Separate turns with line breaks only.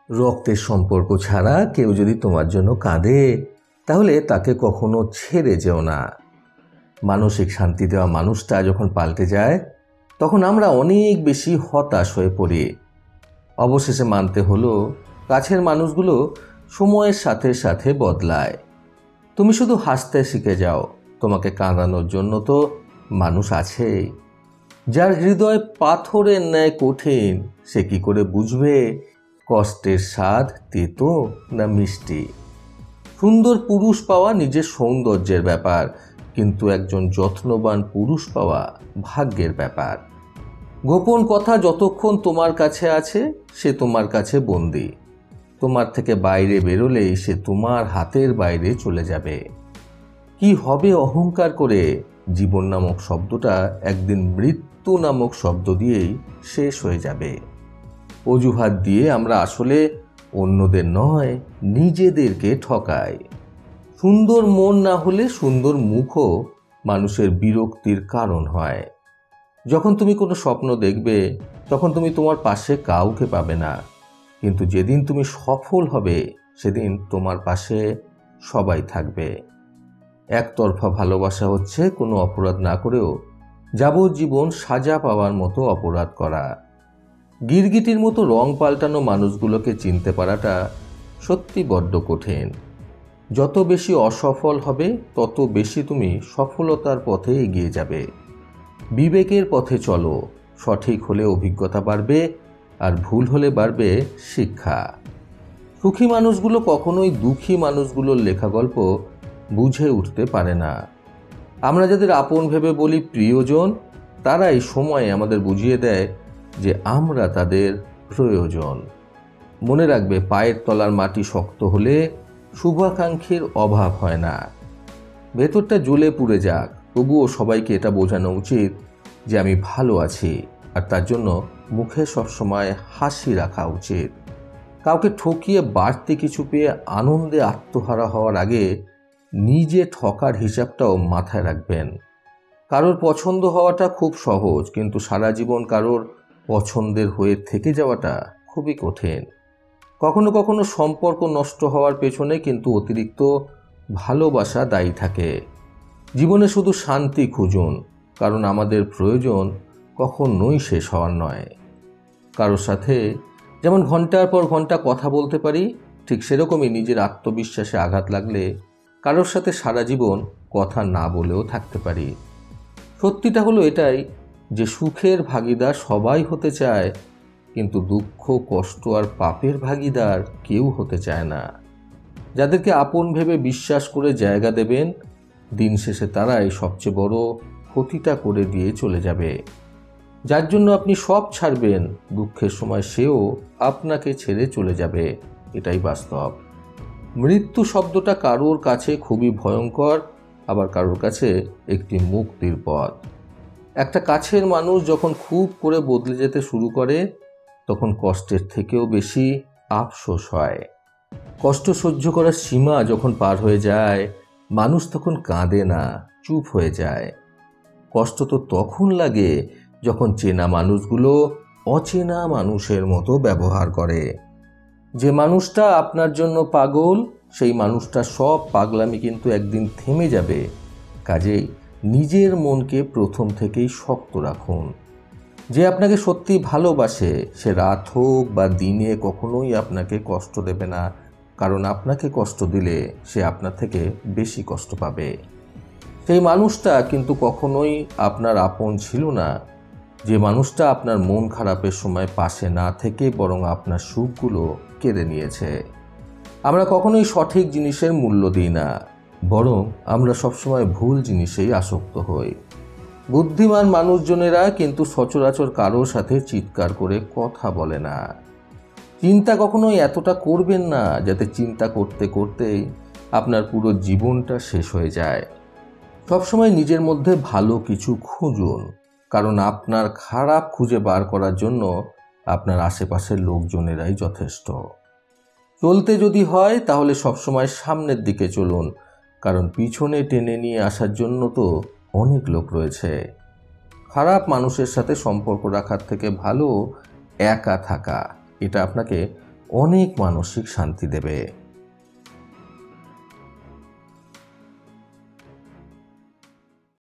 রক্তের সম্পর্ক ছাড়া কেউ যদি তোমার জন্য কাঁদে তাহলে তাকে কখনো ছেড়ে যেও না। মানসিক শান্তি দেওয়া মানুষটা যখন পাল্টে যায় তখন আমরা অনেক বেশি হতাশ হয়ে পড়ি। অবশেষে মানতে হলো কাছের মানুষগুলো সময়ের সাথে সাথে বদলায়। তুমি শুধু হাসতে শিখে যাও, তোমাকে কাঁদানোর জন্য তো মানুষ আছেই। যার হৃদয় পাথরের ন্যায় কঠিন সে কি করে বুঝবে কষ্টের স্বাদ তেতো না মিষ্টি? সুন্দর পুরুষ পাওয়া নিজের সৌন্দর্যের ব্যাপার, কিন্তু একজন যত্নবান পুরুষ পাওয়া ভাগ্যের ব্যাপার। গোপন কথা যতক্ষণ তোমার কাছে আছে সে তোমার কাছে বন্দী। তোমার থেকে বাইরে বেরোলেই সে তোমার হাতের বাইরে চলে যাবে। কি হবে অহংকার করে? জীবন নামক শব্দটা একদিন মৃত্যু নামক শব্দ দিয়েই শেষ হয়ে যাবে। অজুহাত দিয়ে আমরা আসলে অন্যদের নয় নিজেদেরকে ঠকাই। সুন্দর মন না হলে সুন্দর মুখও মানুষের বিরক্তির কারণ হয়। যখন তুমি কোনো স্বপ্ন দেখবে তখন তুমি তোমার পাশে কাউকে পাবে না, কিন্তু যেদিন তুমি সফল হবে সেদিন তোমার পাশে সবাই থাকবে। একতরফা ভালোবাসা হচ্ছে কোনো অপরাধ না করেও যাবজ্জীবন সাজা পাওয়ার মতো অপরাধ করা। গিরগিটির মতো রং পাল্টানো মানুষগুলোকে চিনতে পারাটা সত্যি বড্ড কঠিন। যত বেশি অসফল হবে তত বেশি তুমি সফলতার পথে এগিয়ে যাবে। বিবেকের পথে চলো, সঠিক হলে অভিজ্ঞতা বাড়বে আর ভুল হলে বাড়বে শিক্ষা। সুখী মানুষগুলো কখনোই দুঃখী মানুষগুলোর লেখা গল্প বুঝে উঠতে পারে না। আমরা যাদের আপন ভেবে বলি প্রিয়জন, তারাই সময়ে আমাদের বুঝিয়ে দেয় যে আমরা তাদের প্রয়োজন। মনে রাখবে, পায়ের তলার মাটি শক্ত হলে শুভাকাঙ্ক্ষীর অভাব হয় না। ভেতরটা জ্বলে পুড়ে যাক, তবুও সবাইকে এটা বোঝানো উচিত যে আমি ভালো আছি, আর তার জন্য মুখে সবসময় হাসি রাখা উচিত। কাউকে ঠকিয়ে বাড়তি কিছু পেয়ে আনন্দে আত্মহারা হওয়ার আগে নিজে ঠকার হিসাবটাও মাথায় রাখবেন। কারোর পছন্দ হওয়াটা খুব সহজ, কিন্তু সারা জীবন কারোর পছন্দের হয়ে থেকে যাওয়াটা খুবই কঠিন। কখনো কখনো সম্পর্ক নষ্ট হওয়ার পেছনে কিন্তু অতিরিক্ত ভালোবাসা দায়ী থাকে। জীবনে শুধু শান্তি খুঁজুন, কারণ আমাদের প্রয়োজন কখনোই শেষ হওয়ার নয়। কারোর সাথে যেমন ঘন্টার পর ঘন্টা কথা বলতে পারি, ঠিক সেরকমই নিজের আত্মবিশ্বাসে আঘাত লাগলে কারোর সাথে সারা জীবন কথা না বলেও থাকতে পারি। সত্যিটা হলো এটাই যে সুখের ভাগিদার সবাই হতে চায়, কিন্তু দুঃখ, কষ্ট আর পাপের ভাগিদার কেউ হতে চায় না। যাদেরকে আপন ভেবে বিশ্বাস করে জায়গা দেবেন, দিন শেষে তারাই সবচেয়ে বড় ক্ষতিটা করে দিয়ে চলে যাবে। যার জন্য আপনি সব ছাড়বেন, দুঃখের সময় সেও আপনাকে ছেড়ে চলে যাবে, এটাই বাস্তব। মৃত্যু শব্দটা কারোর কাছে খুবই ভয়ঙ্কর, আবার কারোর কাছে একটি মুক্তির পথ। একটা কাছের মানুষ যখন খুব করে বদলে যেতে শুরু করে তখন কষ্টের থেকেও বেশি আফসোস হয়। কষ্ট সহ্য করার সীমা যখন পার হয়ে যায় মানুষ তখন কাঁদে না, চুপ হয়ে যায়। কষ্ট তো তখন লাগে যখন চেনা মানুষগুলো অচেনা মানুষের মতো ব্যবহার করে। যে মানুষটা আপনার জন্য পাগল, সেই মানুষটা সব পাগলামি কিন্তু একদিন থেমে যাবে। কাজেই নিজের মনকে প্রথম থেকেই শক্ত রাখুন। যে আপনাকে সত্যি ভালোবাসে সে রাত হোক বা দিনে কখনোই আপনাকে কষ্ট দেবে না, কারণ আপনাকে কষ্ট দিলে সে আপনার থেকে বেশি কষ্ট পাবে। সেই মানুষটা কিন্তু কখনোই আপনার আপন ছিল না, যে মানুষটা আপনার মন খারাপের সময় পাশে না থেকে বরং আপনার সুখগুলো কেড়ে নিয়েছে। আমরা কখনোই সঠিক জিনিসের মূল্য দিই না, বরং আমরা সবসময় ভুল জিনিসেই আসক্ত হই। বুদ্ধিমান মানুষজনেরা কিন্তু সচরাচর কারোর সাথে চিৎকার করে কথা বলে না। চিন্তা কখনোই এতটা করবেন না যাতে চিন্তা করতে করতেই আপনার পুরো জীবনটা শেষ হয়ে যায়। সবসময় নিজের মধ্যে ভালো কিছু খুঁজুন, কারণ আপনার খারাপ খুঁজে বার করার জন্য আপনার আশেপাশের লোকজনেরাই যথেষ্ট। চলতে যদি হয় তাহলে সবসময় সামনের দিকে চলুন, কারণ পিছনে টেনে নিয়ে আসার জন্য তো অনেক লোক রয়েছে। খারাপ মানুষের সাথে সম্পর্ক রাখার থেকে ভালো একা থাকা, এটা আপনাকে অনেক মানসিক শান্তি দেবে।